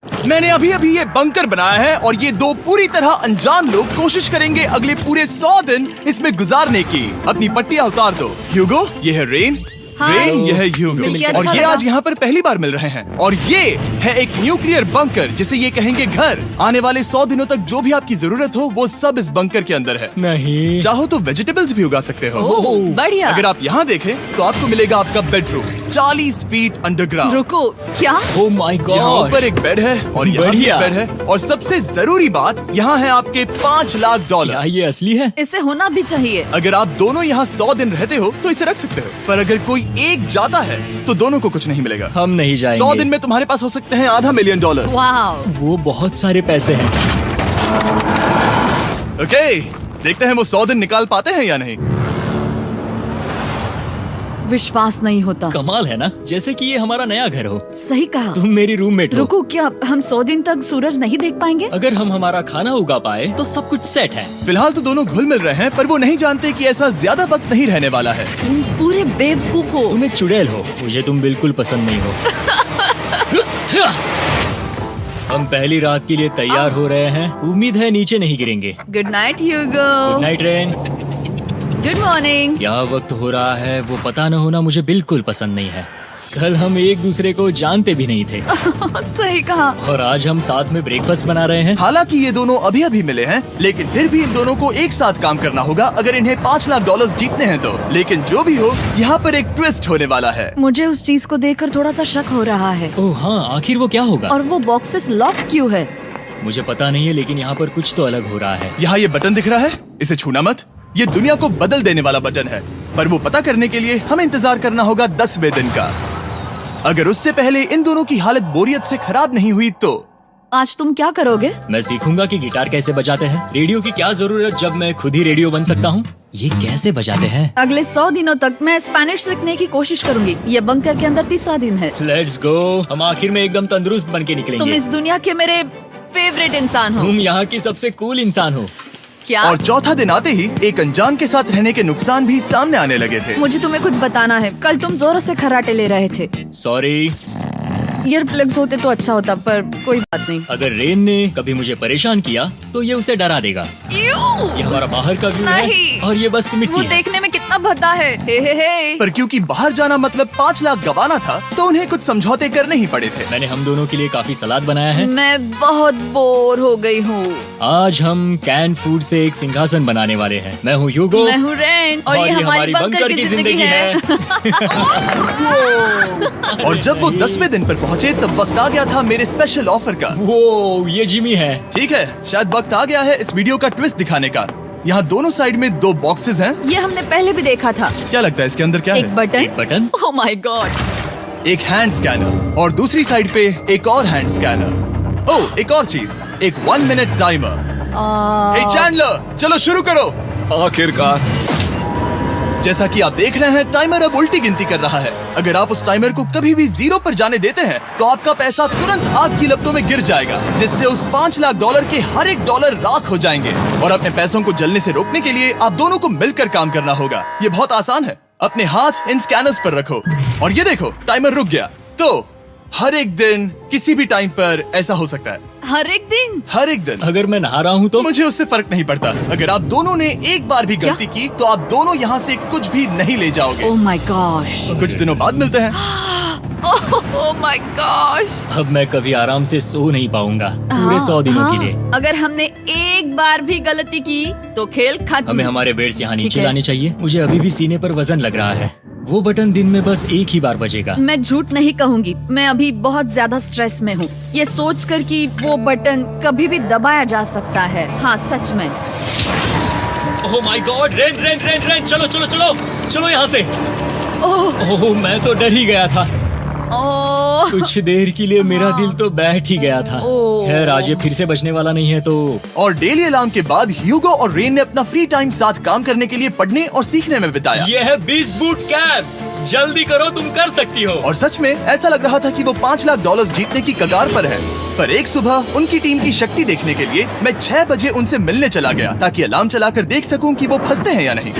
मैंने अभी अभी ये बंकर बनाया है और ये दो पूरी तरह अनजान लोग कोशिश करेंगे अगले पूरे 100 दिन इसमें गुजारने की। अपनी पट्टियां उतार दो। ह्यूगो, ये है रेन। रेन, ये है ह्यूगो। और ये आज यहाँ पर पहली बार मिल रहे हैं। और ये है एक न्यूक्लियर बंकर जिसे ये कहेंगे घर। आने वाले 100 दिनों तक जो भी आपकी जरूरत हो वो सब इस बंकर के अंदर है। नहीं, चाहो तो वेजिटेबल्स भी उगा सकते हो। बढ़िया। अगर आप यहाँ देखें तो आपको मिलेगा आपका बेडरूम 40 फीट अंडरग्राउंड। रुको, क्या? ओह माय यहाँ गॉड, ऊपर एक बेड है और यहाँ भी बढ़िया। एक बेड है। और सबसे जरूरी बात, यहाँ है आपके $5 लाख। क्या ये असली है? इसे होना भी चाहिए। अगर आप दोनों यहाँ 100 दिन रहते हो तो इसे रख सकते हो, पर अगर कोई एक जाता है तो दोनों को कुछ नहीं मिलेगा। हम नहीं जाएंगे। 100 दिन में तुम्हारे पास हो सकते हैं $500 मिलियन। वाह, वो बहुत सारे पैसे हैं। ओके, देखते हैं वो 100 दिन निकाल पाते हैं या नहीं। विश्वास नहीं होता। कमाल है ना, जैसे कि ये हमारा नया घर हो। सही कहा। तुम मेरी रूममेट हो। रुको, क्या हम 100 दिन तक सूरज नहीं देख पाएंगे? अगर हम हमारा खाना उगा पाए तो सब कुछ सेट है। फिलहाल तो दोनों घुल मिल रहे हैं, पर वो नहीं जानते कि ऐसा ज्यादा वक्त नहीं रहने वाला है। तुम पूरे बेवकूफ हो। तुम एक चुड़ैल हो, मुझे तुम बिल्कुल पसंद नहीं हो। हम पहली रात के लिए तैयार हो रहे हैं। उम्मीद है नीचे नहीं गिरेंगे। Good night Hugo. Good night Rain. Good morning. क्या वक्त हो रहा है वो पता न होना मुझे बिल्कुल पसंद नहीं है। कल हम एक दूसरे को जानते भी नहीं थे सही कहा। और आज हम साथ में ब्रेकफास्ट बना रहे हैं। हालांकि ये दोनों अभी अभी मिले हैं, लेकिन फिर भी इन दोनों को एक साथ काम करना होगा अगर इन्हें $5 लाख जीतने हैं तो। लेकिन जो भी हो, यहाँ पर एक ट्विस्ट होने वाला है। मुझे उस चीज को देखकर थोड़ा सा शक हो रहा है। ओह हाँ, आखिर वो क्या होगा? और वो बॉक्सेस लॉक क्यों है? मुझे पता नहीं है, लेकिन यहाँ पर कुछ तो अलग हो रहा है। यहाँ ये बटन दिख रहा है, इसे छूना मत। ये दुनिया को बदल देने वाला बटन है, पर वो पता करने के लिए हमें इंतजार करना होगा 10वें दिन का। अगर उससे पहले इन दोनों की हालत बोरियत से खराब नहीं हुई तो आज तुम क्या करोगे? मैं सीखूंगा कि गिटार कैसे बजाते हैं। रेडियो की क्या जरूरत जब मैं खुद ही रेडियो बन सकता हूँ। ये कैसे बजाते हैं? अगले 100 दिनों तक मैं स्पेनिश सीखने की कोशिश करूंगी। ये बंकर के अंदर 3रा दिन है। Let's go. हम आखिर में एकदम तंदुरुस्त बन के निकलेंगे। तुम इस दुनिया के मेरे फेवरेट इंसान हो। तुम यहाँ की सबसे कूल इंसान हो। क्या? और चौथा दिन आते ही एक अनजान के साथ रहने के नुकसान भी सामने आने लगे थे। मुझे तुम्हें कुछ बताना है। कल तुम जोरों से खर्राटे ले रहे थे। सॉरी। ईयर प्लग्स होते तो अच्छा होता, पर कोई बात नहीं। अगर रेन ने कभी मुझे परेशान किया तो ये उसे डरा देगा। ये हमारा बाहर का व्यू है नहीं। और ये बस मिट्टी वो है। देखने में कितना भद्दा है। हे। पर क्योंकि बाहर जाना मतलब 5 लाख गवाना था, तो उन्हें कुछ समझौते करने ही पड़े थे। मैंने हम दोनों के लिए काफी सलाद बनाया है। मैं बहुत बोर हो गई हूँ। आज हम कैन फूड से एक सिंहासन बनाने वाले हैं। मैं हूँ ह्यूगो। मैं हूँ रेन और ये हमारी बंकर की जिंदगी है। और जब वो 10वें दिन पर पहुँचे तब वक्त आ गया था मेरे स्पेशल ऑफर का। वो ये जिमी है। ठीक है, शायद वक्त आ गया है इस वीडियो का ट्विस्ट दिखाने का। यहाँ दोनों साइड में 2 बॉक्सेस हैं। ये हमने पहले भी देखा था। क्या लगता है इसके अंदर क्या एक है? बटन। एक बटन। Oh my God. एक हैंड स्कैनर और दूसरी साइड पे एक और हैंड स्कैनर। ओह, एक और चीज, एक 1 मिनट टाइमर। हे चैंडलर, चलो शुरू करो। आखिरकार। जैसा कि आप देख रहे हैं, टाइमर अब उल्टी गिनती कर रहा है। अगर आप उस टाइमर को कभी भी 0 पर जाने देते हैं तो आपका पैसा तुरंत आग की लपटों में गिर जाएगा, जिससे उस $5 लाख के हर एक डॉलर राख हो जाएंगे। और अपने पैसों को जलने से रोकने के लिए आप दोनों को मिलकर काम करना होगा। ये बहुत आसान है। अपने हाथ इन स्कैनर्स पर रखो और ये देखो, टाइमर रुक गया। तो हर एक दिन किसी भी टाइम पर ऐसा हो सकता है। हर एक दिन? हर एक दिन। अगर मैं नहा रहा हूँ तो मुझे उससे फर्क नहीं पड़ता। अगर आप दोनों ने एक बार भी गलती की तो आप दोनों यहाँ से कुछ भी नहीं ले जाओगे। Oh my gosh. कुछ दिनों बाद मिलते हैं। Oh my gosh. अब मैं कभी आराम से सो नहीं पाऊंगा पूरे 100 दिनों के लिए। अगर हमने एक बार भी गलती की तो खेल खत्म। हमें हमारे बेड्स यहाँ ठीक नीचे है। लाने चाहिए। मुझे अभी भी सीने पर वजन लग रहा है। वो बटन दिन में बस एक ही बार बजेगा। मैं झूठ नहीं कहूँगी, मैं अभी बहुत ज्यादा स्ट्रेस में हूँ, ये सोचकर कि वो बटन कभी भी दबाया जा सकता है। हाँ सच में। Oh my God, rain rain rain rain, चलो चलो चलो चलो यहाँ से। ओह मैं तो डर ही गया था। ओह कुछ देर के लिए मेरा दिल तो बैठ ही गया था। ओह। खैर आज ये फिर से बजने वाला नहीं है तो। और डेली अलार्म के बाद ह्यूगो और रेन ने अपना फ्री टाइम साथ काम करने के लिए पढ़ने और सीखने में बिताया। ये है 20 बूट कैप। जल्दी करो, तुम कर सकती हो। और सच में ऐसा लग रहा था कि वो $5 लाख जीतने की कगार पर है। पर एक सुबह उनकी टीम की शक्ति देखने के लिए मैं 6 बजे उनसे मिलने चला गया, ताकि अलार्म चलाकर देख सकूं कि वो फंसते हैं या नहीं।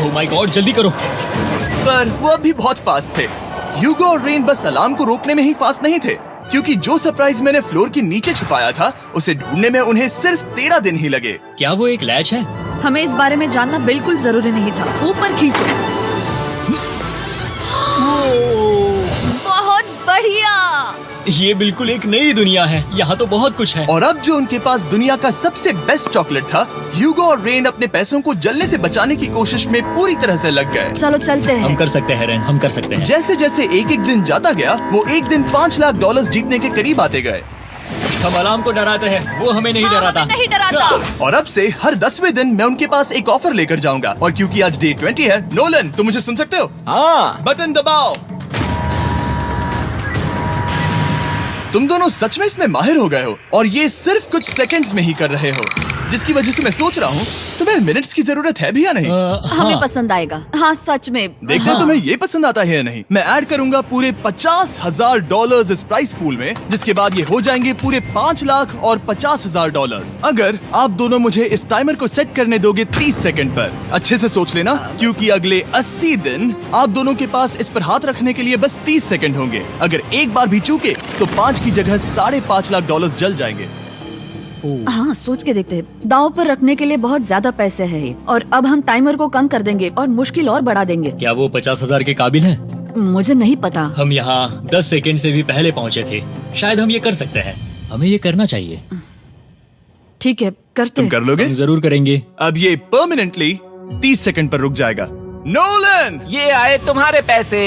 ओह माय गॉड, जल्दी करो। पर वो अब भी बहुत फास्ट थे। ह्यूगो और रेन बस अलार्म को रोकने में ही फास्ट नहीं थे, क्योंकि जो सरप्राइज मैंने फ्लोर के नीचे छुपाया था उसे ढूंढने में उन्हें सिर्फ 13 दिन ही लगे। क्या वो एक लैच है? हमें इस बारे में जानना बिल्कुल जरूरी नहीं था। ऊपर खींचो। बहुत बढ़िया। ये बिल्कुल एक नई दुनिया है, यहाँ तो बहुत कुछ है। और अब जो उनके पास दुनिया का सबसे बेस्ट चॉकलेट था, ह्यूगो और रेन अपने पैसों को जलने से बचाने की कोशिश में पूरी तरह से लग गए। चलो चलते हैं। हम कर सकते हैं रेन, हम कर सकते हैं। जैसे जैसे एक एक दिन जाता गया, वो एक दिन $5 लाख जीतने के करीब आते गए। हम अलार्म को डराते हैं, वो हमें नहीं हाँ, डराता। हमें नहीं डराता। और अब से हर 10वें दिन मैं उनके पास एक ऑफर लेकर जाऊंगा। और क्योंकि आज डे 20 है, नोलन तुम मुझे सुन सकते हो? हाँ। बटन दबाओ। तुम दोनों सच में इसमें माहिर हो गए हो और ये सिर्फ कुछ सेकंड्स में ही कर रहे हो, जिसकी वजह से मैं सोच रहा हूँ तुम्हें मिनट्स की जरूरत है भी या नहीं। हमें पसंद आएगा। हाँ सच में। देखते हैं तुम्हें ये पसंद आता है या नहीं। मैं ऐड करूंगा पूरे $50,000 इस प्राइस पूल में, जिसके बाद ये हो जाएंगे पूरे $5 लाख और $50,000 अगर आप दोनों मुझे इस टाइमर को सेट करने दोगे 30 सेकंड पर। अच्छे से सोच लेना, क्योंकि अगले 80 दिन आप दोनों के पास इस पर हाथ रखने के लिए बस 30 सेकंड होंगे। अगर एक बार भी चूके तो 5 की जगह $5.5 लाख जल जाएंगे। हाँ सोच के देखते हैं। दांव पर रखने के लिए बहुत ज्यादा पैसे हैं और अब हम टाइमर को कम कर देंगे और मुश्किल और बढ़ा देंगे। क्या वो 50,000 के काबिल हैं? मुझे नहीं पता। हम यहाँ 10 सेकंड से भी पहले पहुँचे थे। शायद हम ये कर सकते हैं, हमें ये करना चाहिए। ठीक है करते तुम हैं। कर लोगे? हम जरूर करेंगे। अब ये परमानेंटली 30 सेकंड पर रुक जाएगा। नोलन, ये आए तुम्हारे पैसे।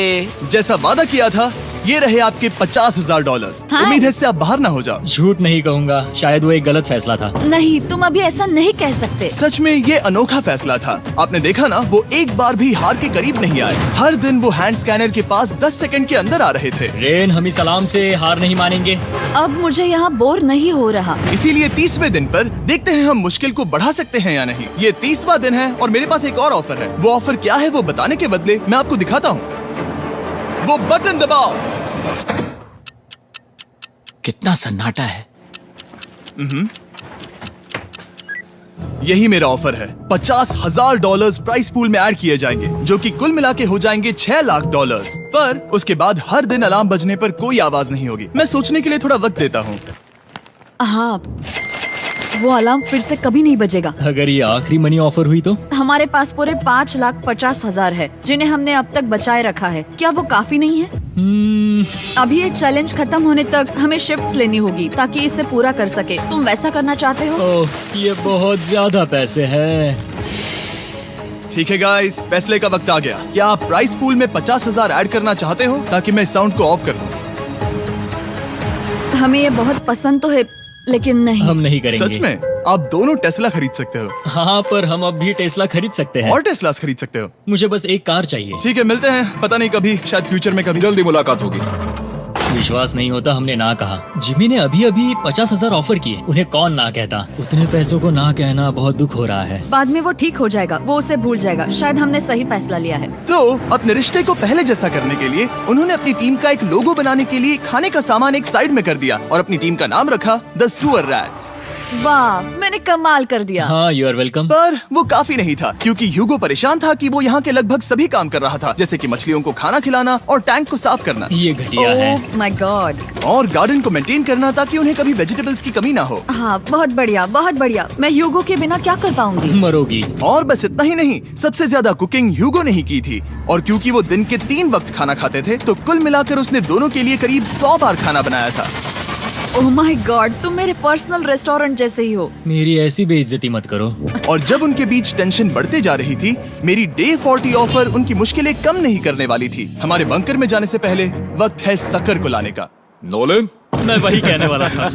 जैसा वादा किया था, ये रहे आपके $50,000। हाँ। उम्मीद है इससे आप बाहर ना हो जाओ। झूठ नहीं कहूँगा, शायद वो एक गलत फैसला था। नहीं तुम अभी ऐसा नहीं कह सकते। सच में ये अनोखा फैसला था। आपने देखा ना, वो एक बार भी हार के करीब नहीं आए। हर दिन वो हैंड स्कैनर के पास 10 सेकंड के अंदर आ रहे थे। रेन, हम इस अलार्म से हार नहीं मानेंगे। अब मुझे यहाँ बोर नहीं हो रहा। इसीलिए 30वें दिन पर देखते हैं हम मुश्किल को बढ़ा सकते हैं या नहीं। ये 30वां दिन है और मेरे पास एक और ऑफर है। वो ऑफर क्या है वो बताने के बदले मैं आपको दिखाता हूँ। वो बटन दबाओ। कितना सन्नाटा है। यही मेरा ऑफर है। $50,000 प्राइस पूल में ऐड किए जाएंगे, जो कि कुल मिला के हो जाएंगे $6 लाख। पर उसके बाद हर दिन अलार्म बजने पर कोई आवाज नहीं होगी। मैं सोचने के लिए थोड़ा वक्त देता हूँ। हाँ वो अलार्म फिर से कभी नहीं बजेगा। अगर ये आखिरी मनी ऑफर हुई तो? हमारे पास पूरे $5,50,000 है, जिन्हें हमने अब तक बचाए रखा है। क्या वो काफी नहीं है? अभी ये चैलेंज खत्म होने तक हमें शिफ्ट्स लेनी होगी ताकि इसे पूरा कर सके। तुम वैसा करना चाहते हो? ओह, ये बहुत ज्यादा पैसे हैं। ठीक है गाइस, फैसले का वक्त आ गया। क्या आप प्राइस पूल में 50,000 ऐड करना चाहते हो ताकि मैं साउंड को ऑफ कर दूं? हमें ये बहुत पसंद तो है, लेकिन नहीं। हम नहीं करेंगे। सच में? आप दोनों टेस्ला खरीद सकते हो। हाँ, पर हम अब भी टेस्ला खरीद सकते हैं। और टेस्लास खरीद सकते हो। मुझे बस एक कार चाहिए। ठीक है, मिलते हैं। पता नहीं कभी, शायद फ्यूचर में कभी। जल्दी मुलाकात होगी। विश्वास नहीं होता हमने ना कहा। जिमी ने अभी अभी 50,000 ऑफर किए। उन्हें कौन ना कहता। उतने पैसों को ना कहना बहुत दुख हो रहा है। बाद में वो ठीक हो जाएगा, वो उसे भूल जाएगा। शायद हमने सही फैसला लिया है। तो अपने रिश्ते को पहले जैसा करने के लिए उन्होंने अपनी टीम का एक लोगो बनाने के लिए खाने का सामान एक साइड में कर दिया और अपनी टीम का नाम रखा द सुअर रैट्स। वाह, मैंने कमाल कर दिया। हाँ, यू आर वेलकम। पर वो काफी नहीं था, क्योंकि ह्यूगो परेशान था कि वो यहाँ के लगभग सभी काम कर रहा था, जैसे कि मछलियों को खाना खिलाना और टैंक को साफ करना। ये घटिया है। Oh my God. और गार्डन को मेंटेन करना ताकि उन्हें कभी वेजिटेबल्स की कमी ना हो। हाँ बहुत बढ़िया, बहुत बढ़िया। मैं ह्यूगो के बिना क्या कर पाऊंगी? मरोगी। और बस इतना ही नहीं, सबसे ज्यादा कुकिंग ह्यूगो ने ही की थी। और क्योंकि वो दिन के 3 वक्त खाना खाते थे, तो कुल मिलाकर उसने दोनों के लिए करीब 100 बार खाना बनाया था। ओह माय गॉड, तुम मेरे पर्सनल रेस्टोरेंट जैसे ही हो। मेरी ऐसी बेइज्जती मत करो। और जब उनके बीच टेंशन बढ़ते जा रही थी, मेरी डे 40 ऑफर उनकी मुश्किलें कम नहीं करने वाली थी। हमारे बंकर में जाने से पहले वक्त है सकर को लाने का। नोलन, मैं वही कहने वाला था।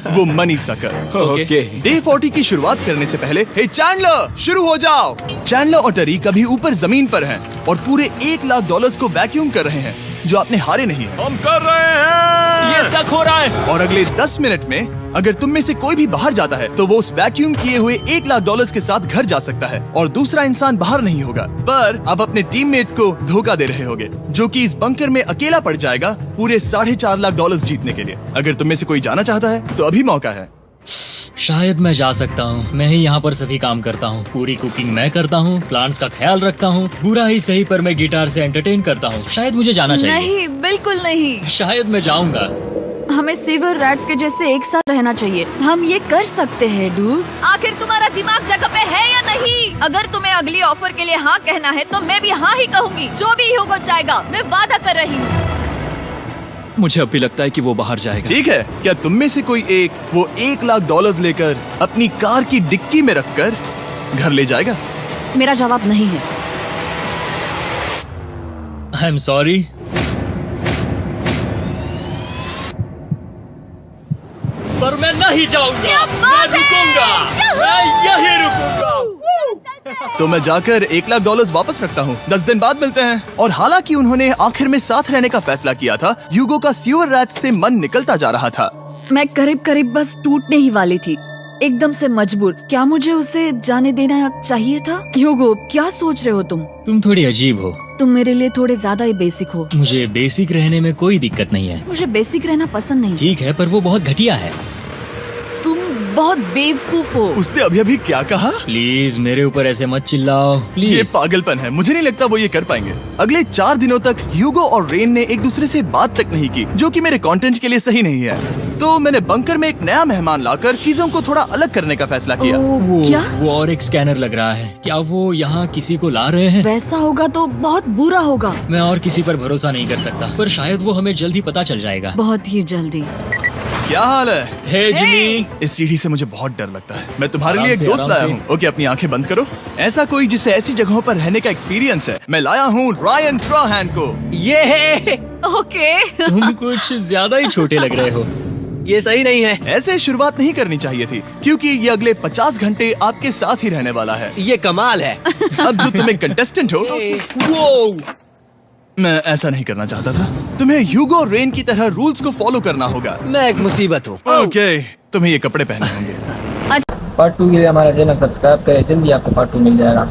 वो मनी सकर। ओके। डे 40 की शुरुआत करने से पहले, हे चैंडलर, शुरू हो जाओ। चैंडलर और टरी कभी ऊपर जमीन पर हैं और पूरे $1 लाख को वैक्यूम कर रहे हैं, जो आपने हारे नहीं है। हम कर रहे हैं। ये शक हो रहा है। और अगले 10 मिनट में अगर तुम में से कोई भी बाहर जाता है, तो वो उस वैक्यूम किए हुए $1 लाख के साथ घर जा सकता है और दूसरा इंसान बाहर नहीं होगा। पर आप अपने टीममेट को धोखा दे रहे होगे, जो कि इस बंकर में अकेला पड़ जाएगा पूरे $4.5 लाख जीतने के लिए। अगर तुम में से कोई जाना चाहता है, तो अभी मौका है। शायद मैं जा सकता हूँ। मैं ही यहाँ पर सभी काम करता हूँ। पूरी कुकिंग मैं करता हूँ, प्लांट्स का ख्याल रखता हूँ। बुरा ही सही, पर मैं गिटार से एंटरटेन करता हूँ। शायद मुझे जाना चाहिए। नहीं, बिल्कुल नहीं। शायद मैं जाऊंगा। हमें सीवर रैट्स के जैसे एक साथ रहना चाहिए। हम ये कर सकते हैं डूड। आखिर तुम्हारा दिमाग जगह पे है या नहीं? अगर तुम्हें अगली ऑफर के लिए हाँ कहना है तो मैं भी हाँ ही कहूँगी। जो भी ह्यूगो चाहेगा, मैं वादा कर रही हूँ। मुझे अब भी लगता है कि वो बाहर जाएगा। ठीक है, क्या तुम में से कोई एक वो $1,00,000 लेकर अपनी कार की डिक्की में रखकर घर ले जाएगा? मेरा जवाब नहीं है। I am sorry. पर मैं नहीं जाऊंगा, मैं रुकूंगा, मैं यही रुकूंगा। तो मैं जाकर $1,00,000 वापस रखता हूँ। 10 दिन बाद मिलते हैं। और हालांकि उन्होंने आखिर में साथ रहने का फैसला किया था, ह्यूगो का सीवर रैट से मन निकलता जा रहा था। मैं करीब करीब बस टूटने ही वाली थी, एकदम से मजबूर। क्या मुझे उसे जाने देना चाहिए था? ह्यूगो, क्या सोच रहे हो तुम? तुम थोड़ी अजीब हो। तुम मेरे लिए थोड़े ज्यादा ही बेसिक हो। मुझे बेसिक रहने में कोई दिक्कत नहीं है। मुझे बेसिक रहना पसंद नहीं। ठीक है, पर वो बहुत घटिया है। तुम बहुत बेवकूफ हो। उसने अभी अभी क्या कहा? प्लीज मेरे ऊपर ऐसे मत चिल्लाओ, ये प्लीज। पागलपन है। मुझे नहीं लगता वो ये कर पाएंगे। अगले 4 दिनों तक ह्यूगो और रेन ने एक दूसरे से बात तक नहीं की, जो कि मेरे कंटेंट के लिए सही नहीं है। तो मैंने बंकर में एक नया मेहमान लाकर चीजों को थोड़ा अलग करने का फैसला किया। क्या? वो और एक स्कैनर लग रहा है। क्या वो यहाँ किसी को ला रहे हैं? वैसा होगा तो बहुत बुरा होगा। मैं और किसी पर भरोसा नहीं कर सकता, पर शायद वो हमें जल्द ही पता चल जाएगा। बहुत ही जल्दी। क्या हाल है? हे जिमी। इस सीढ़ी से मुझे बहुत डर लगता है। मैं तुम्हारे आराम लिए एक से, दोस्त आराम लाया से। हूँ। ओके, अपनी आंखें बंद करो। ऐसा कोई जिसे ऐसी जगहों पर रहने का एक्सपीरियंस है। मैं लाया हूँ रायन ट्राहैन को। ये है। ओके। तुम कुछ ज्यादा ही छोटे लग रहे हो। ये सही नहीं है। ऐसे शुरुआत नहीं करनी चाहिए थी, क्योंकि ये अगले 50 घंटे आपके साथ ही रहने वाला है। ये कमाल है। अब जो तुम एक कंटेस्टेंट हो, वो मैं ऐसा नहीं करना चाहता था। तुम्हें ह्यूगो और रेन की तरह रूल्स को फॉलो करना होगा। मैं एक मुसीबत हूँ। ओके, तुम्हें ये कपड़े पहने होंगे। पार्ट 2 के लिए हमारा चैनल सब्सक्राइब करें, जल्दी आपको पार्ट 2 मिल जाएगा।